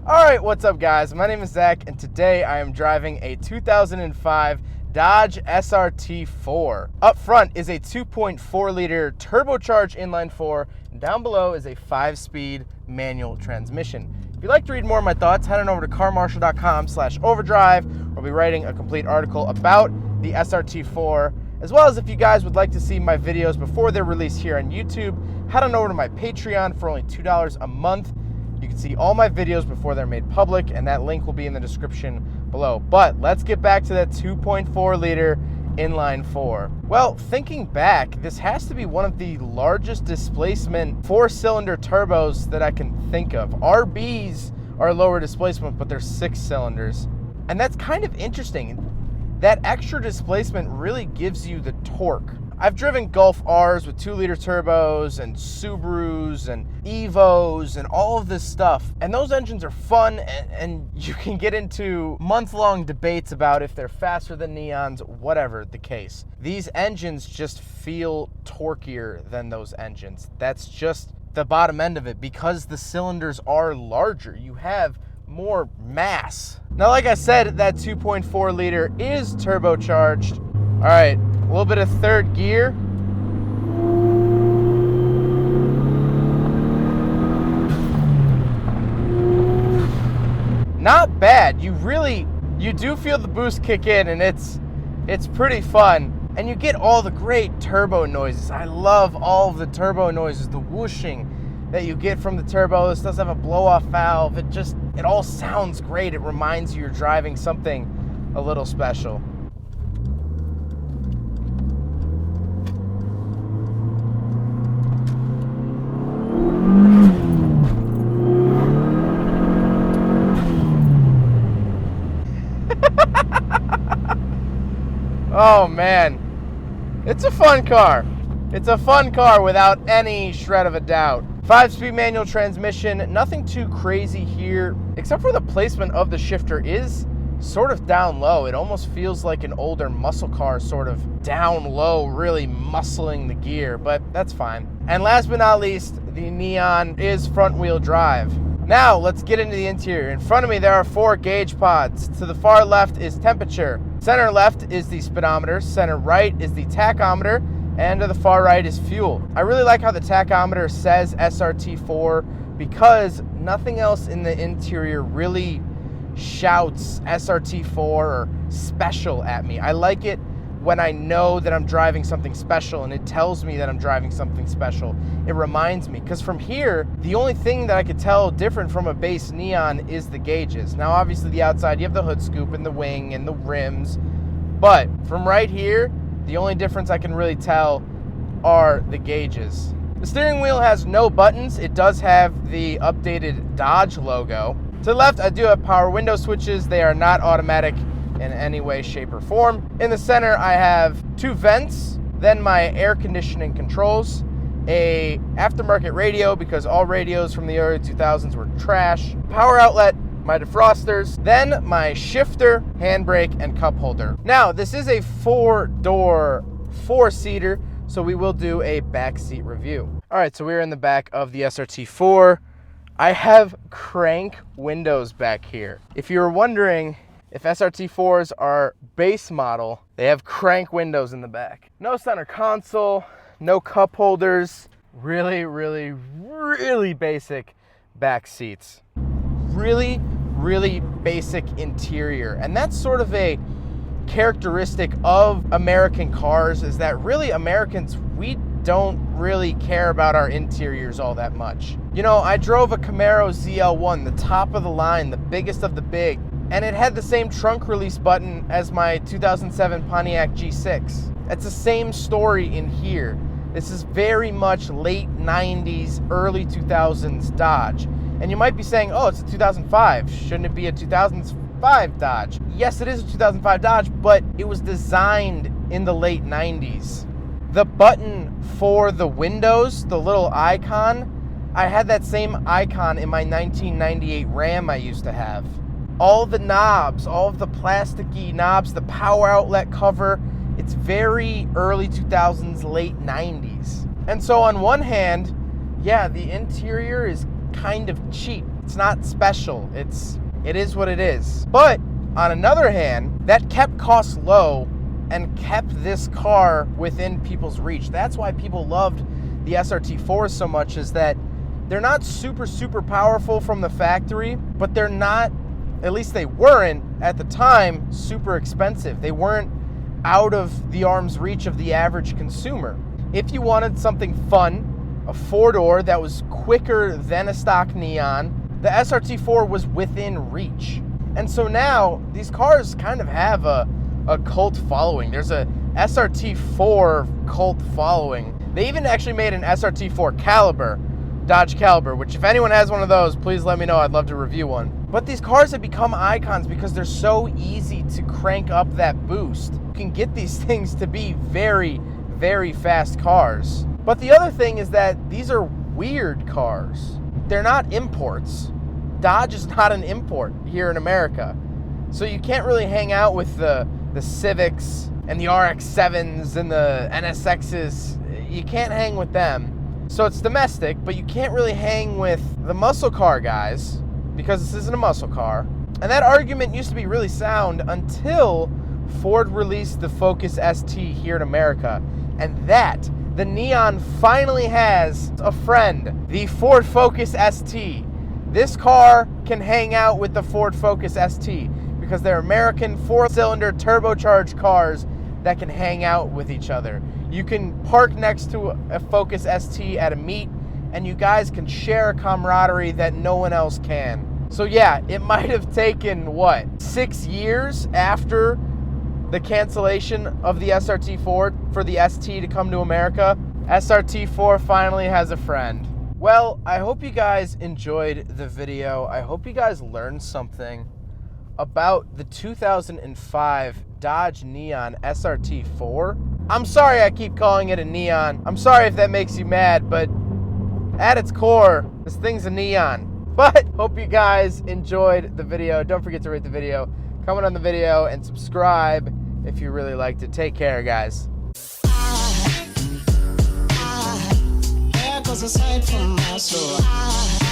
Alright, what's up guys? My name is Zach and today I am driving a 2005 Dodge SRT4. Up front is a 2.4 liter turbocharged inline 4, and down below is a 5-speed manual transmission. If you'd like to read more of my thoughts, head on over to carmarshal.com/overdrive. I'll be writing a complete article about the SRT4, as well as if you guys would like to see my videos before they're released here on YouTube, head on over to my Patreon for only $2 a month. You can see all my videos before they're made public, and that link will be in the description below. But let's get back to that 2.4 liter inline 4. Well, thinking back, this has to be one of the largest displacement 4-cylinder turbos that I can think of. RBs are lower displacement, but they're 6 cylinders. And that's kind of interesting. That extra displacement really gives you the torque. I've driven Golf R's with 2-liter turbos and Subarus and Evos and all of this stuff. And those engines are fun, and you can get into month-long debates about if they're faster than Neons, whatever the case. These engines just feel torquier than those engines. That's just the bottom end of it. Because the cylinders are larger, you have more mass. Now, like I said, that 2.4 liter is turbocharged. All right, a little bit of third gear. Not bad. You do feel the boost kick in, and it's pretty fun. And you get all the great turbo noises. I love all of the turbo noises, the whooshing that you get from the turbo. This does have a blow-off valve. It all sounds great. It reminds you you're driving something a little special. Oh man, it's a fun car. It's a fun car without any shred of a doubt. 5-speed manual transmission, nothing too crazy here, except for the placement of the shifter is sort of down low. It almost feels like an older muscle car, sort of down low, really muscling the gear, but that's fine. And last but not least, the Neon is front wheel drive. Now, let's get into the interior. In front of me, there are 4 gauge pods. To the far left is temperature. Center left is the speedometer. Center right is the tachometer. And to the far right is fuel. I really like how the tachometer says SRT4 because nothing else in the interior really shouts SRT4 or special at me. I like it when I know that I'm driving something special and it tells me that I'm driving something special. It reminds me, because from here, the only thing that I could tell different from a base Neon is the gauges. Now, obviously the outside, you have the hood scoop and the wing and the rims, but from right here, the only difference I can really tell are the gauges. The steering wheel has no buttons. It does have the updated Dodge logo. To the left, I do have power window switches. They are not automatic in any way, shape, or form. In the center, I have 2 vents, then my air conditioning controls, a aftermarket radio because all radios from the early 2000s were trash, power outlet, my defrosters, then my shifter, handbrake, and cup holder. Now, this is a 4-door, 4-seater, so we will do a backseat review. All right, so we're in the back of the SRT4. I have crank windows back here. If you were wondering if SRT4s are base model, they have crank windows in the back. No center console, no cup holders, really, really, really basic back seats. Really, really basic interior. And that's sort of a characteristic of American cars, is that really Americans, we don't really care about our interiors all that much. You know, I drove a Camaro ZL1, the top of the line, the biggest of the big, and it had the same trunk release button as my 2007 Pontiac G6. It's the same story in here. This is very much late 90s, early 2000s Dodge. And you might be saying, oh, it's a 2005. Shouldn't it be a 2005 Dodge? Yes, it is a 2005 Dodge, but it was designed in the late 90s. The button for the windows, the little icon, I had that same icon in my 1998 Ram I used to have. All the knobs, all of the plasticky knobs, the power outlet cover, it's very early 2000s, late 90s. And so on one hand, yeah, the interior is kind of cheap. It's not special. It is what it is. But on another hand, that kept costs low and kept this car within people's reach. That's why people loved the SRT4 so much, is that they're not super powerful from the factory, but they're not, at least they weren't at the time, super expensive. They weren't out of the arm's reach of the average consumer. If you wanted something fun, a four-door that was quicker than a stock Neon, the SRT4 was within reach. And so now these cars kind of have a cult following. There's a SRT4 cult following. They even actually made an SRT4 Caliber, Dodge Caliber, which if anyone has one of those, please let me know. I'd love to review one. But these cars have become icons because they're so easy to crank up that boost. You can get these things to be very fast cars. But the other thing is that these are weird cars. They're not imports. Dodge is not an import here in America. So you can't really hang out with the Civics and the RX-7s and the NSXs. You can't hang with them. So it's domestic, but you can't really hang with the muscle car guys because this isn't a muscle car. And that argument used to be really sound until Ford released the Focus ST here in America. And that, the Neon finally has a friend, the Ford Focus ST. This car can hang out with the Ford Focus ST because they're American four-cylinder turbocharged cars that can hang out with each other. You can park next to a Focus ST at a meet, and you guys can share a camaraderie that no one else can. So yeah, it might have taken, 6 years after the cancellation of the SRT4 for the ST to come to America. SRT4 finally has a friend. Well, I hope you guys enjoyed the video. I hope you guys learned something about the 2005 Dodge Neon SRT4. I'm sorry I keep calling it a Neon. I'm sorry if that makes you mad, but at its core, this thing's a Neon. But hope you guys enjoyed the video. Don't forget to rate the video, comment on the video, and subscribe if you really liked it. Take care, guys. There goes a sight from my soul.